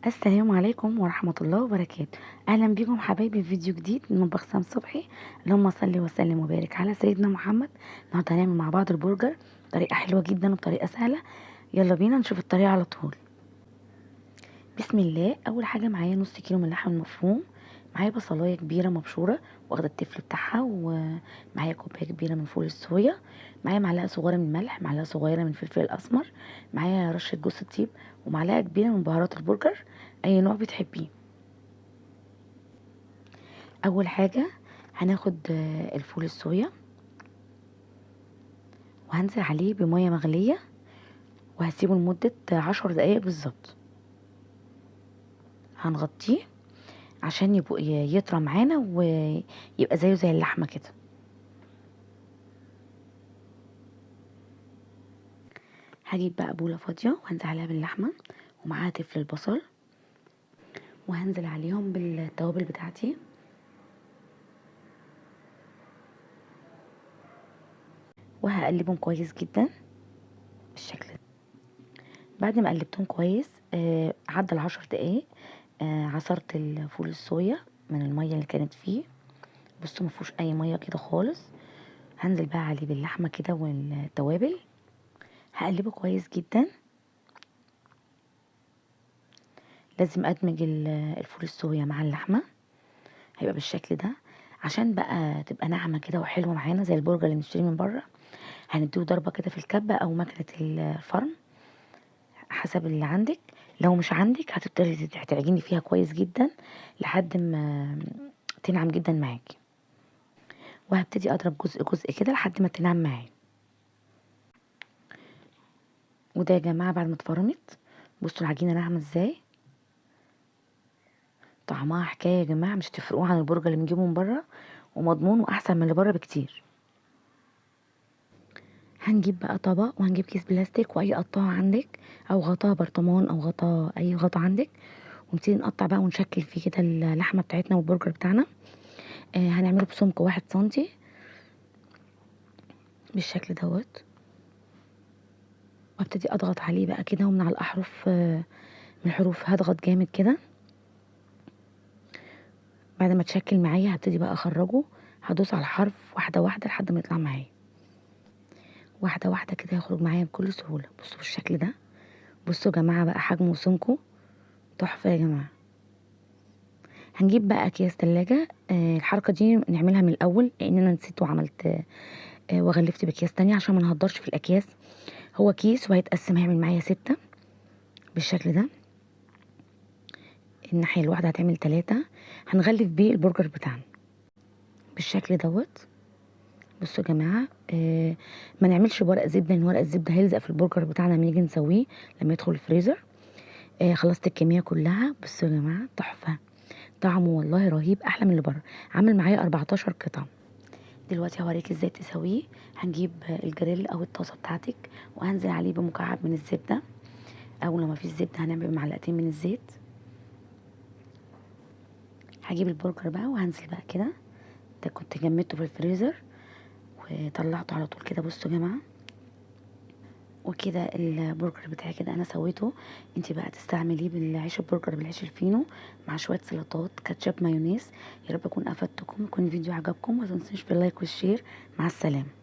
السلام عليكم ورحمة الله وبركاته. أهلا بكم حبايبي في فيديو جديد من مطبخ سام صبحي. اللهم صل وسلم وبارك على سيدنا محمد. النهارده هنعمل مع بعض البرجر بطريقة حلوة جدا وبطريقة سهلة. يلا بينا نشوف الطريقة على طول. بسم الله. أول حاجة معايا نص كيلو من اللحم المفروم، معايا بصلاية كبيرة مبشورة واخدة التفل بتاعها، ومعايا كوباية كبيرة من فول الصويا، معايا معلقة صغيرة من الملح، معلقة صغيرة من الفلفل الأسمر، معايا رشة جوز الطيب، ومعلقة كبيرة من بهارات البرجر أي نوع بتحبيه. اول حاجة هناخد الفول الصويا وهنزل عليه بمية مغلية وهسيبه لمدة 10 دقايق بالظبط. هنغطيه عشان يطرى معانا ويبقى زيه زي اللحمة كده. هجيب بقى بولة فاضية وهنزل عليها باللحمة ومعاها تفل البصل، وهنزل عليهم بالتوابل بتاعتي، وهقلبهم كويس جدا بالشكل ده. بعد ما قلبتهم كويس عدى ال10 دقايق، عصرت الفول الصويا من المية اللي كانت فيه. بصوا مفيهوش اي ميه كده خالص. هنزل بقى عليه باللحمه كده والتوابل، هقلبه كويس جدا. لازم ادمج الفول الصويا مع اللحمه، هيبقى بالشكل ده عشان بقى تبقى ناعمه كده وحلوه معانا زي البرجر اللي بنشتريه من بره. هنديه ضربه كده في الكبه او مكنه الفرن حسب اللي عندك. لو مش عندك هتضطري تعجني فيها كويس جدا لحد ما تنعم جدا معاكي، وهبتدي اضرب جزء جزء كده لحد ما تنعم معايا. وده يا جماعه بعد ما اتفرمت، بصوا العجينه ناعمه ازاي، طعمها حكايه يا جماعه، مش هتفرقوه عن البرجر اللي بنجيبه من بره، ومضمون واحسن من اللي بره بكتير. هنجيب بقى طبق وهنجيب كيس بلاستيك واي قطاعه عندك، او غطا برطمان او غطا اي غطا عندك، ونبتدي نقطع بقى ونشكل فيه كده اللحمه بتاعتنا والبرجر بتاعنا. هنعمله بسمك 1 سنتي بالشكل دوت، وابتدي اضغط عليه بقى كده، ومن على الاحرف من الحروف هضغط جامد كده. بعد ما تشكل معايا هبتدي بقى اخرجه، هدوس على الحرف واحده واحده لحد ما يطلع معايا واحده واحده كده، يخرج معايا بكل سهوله. بصوا بالشكل ده، بصوا يا جماعه بقى حجمه وسمكه تحفه يا جماعه. هنجيب بقى اكياس تلاجة. الحركه دي نعملها من الاول لان انا نسيت وعملت وغلفت باكياس تانية عشان ما نهدرش في الاكياس. هو كيس وهيتقسم، هيعمل معايا 6 بالشكل ده. الناحيه الواحده هتعمل 3. هنغلف بيه البرجر بتاعنا بالشكل دوت. بصوا يا جماعه، ما نعملش بورق زبده لان ورق الزبده هيلزق في البرجر بتاعنا لما نيجي نسويه لما يدخل الفريزر. خلصت الكميه كلها. بصوا يا جماعه تحفه، طعمه والله رهيب، احلى من اللي بره. عامل معايا 14 قطعه. دلوقتي هوريك ازاي تسويه. هنجيب الجريل او الطاسه بتاعتك وهنزل عليه بمكعب من الزبده، او لو ما فيش زبده هنعمل بمعلقتين من الزيت. هجيب البرجر بقى وهنزل بقى كده. ده كنت جمدته في الفريزر وطلعته على طول كده. بصوا يا جماعه، وكده البرجر بتاعي كده انا سويته. انت بقى تستعمليه بالعيش البرجر بالعيش الفينو مع شويه سلطات كاتشب مايونيز. يا رب اكون افدتكم، يكون الفيديو عجبكم، ما تنسوش باللايك والشير. مع السلامه.